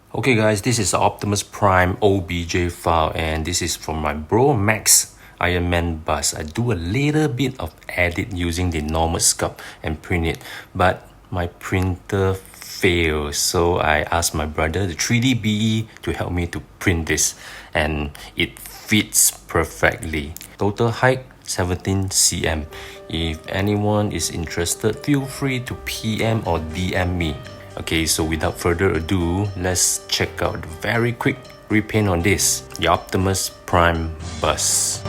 Okay guys, this is the Optimus Prime OBJ file and this is from my bro Megs Ironman bus. I do a little bit of edit using the normal sculpt and print it, but my printer failed, so I asked my brother, the 3D BE, to help me to print this, and it fits perfectly. Total height 17 cm. If anyone is interested, feel free to PM or DM me. Okay, so without further ado, let's check out the very quick repaint on this, the Optimus Prime bus.